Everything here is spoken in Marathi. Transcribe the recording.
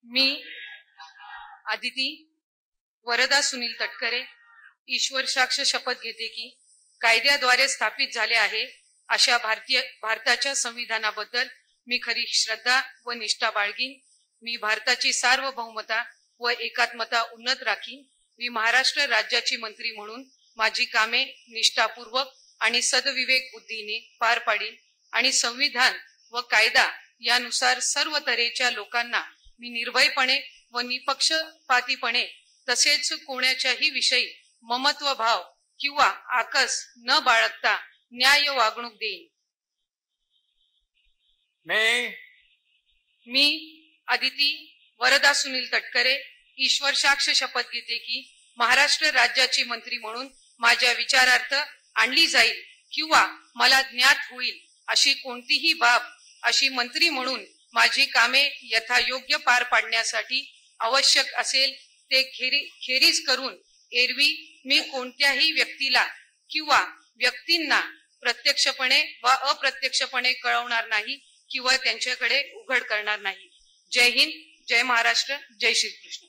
मी आदिती वरदा सुनील तटकरे ईश्वर साक्ष शपथ घेते की कायद्याद्वारे स्थापित झाले आहे अशा भारताच्या संविधानाबद्दल मी खरी श्रद्धा व निष्ठा बाळगीन। मी भारताची सार्वभौमता व एकात्मता उन्नत राखीन। मी महाराष्ट्र राज्याची मंत्री म्हणून माझी कामे निष्ठापूर्वक आणि सद्विवेक बुद्धीने पार पाडीन आणि संविधान व कायदा यानुसार सर्व तऱ्हेच्या लोकांना मी निर्भयपणे व निपक्षपातीपणे तसेच कोणाच्याही विषयी ममत्व भाव किंवा आकस न बाळगता न्याय वागणूक देईन। मी आदिती वरदा सुनील तटकरे ईश्वर साक्ष शपथ घेते की महाराष्ट्र राज्याची मंत्री म्हणून माझ्या विचारार्थ आणली जाईल किंवा मला ज्ञात होईल अशी कोणतीही बाब अशी मंत्री म्हणून माझी कामे यथायोग्य पार पाडण्यासाठी आवश्यक असेल ते खेरीज करून एरवी मी कोणत्याही व्यक्तीला किंवा व्यक्तींना प्रत्यक्षपणे व अप्रत्यक्षपणे कळवणार नाही किंवा त्यांच्याकडे उघड करणार नाही। जय हिंद, जय महाराष्ट्र, जय श्री कृष्ण।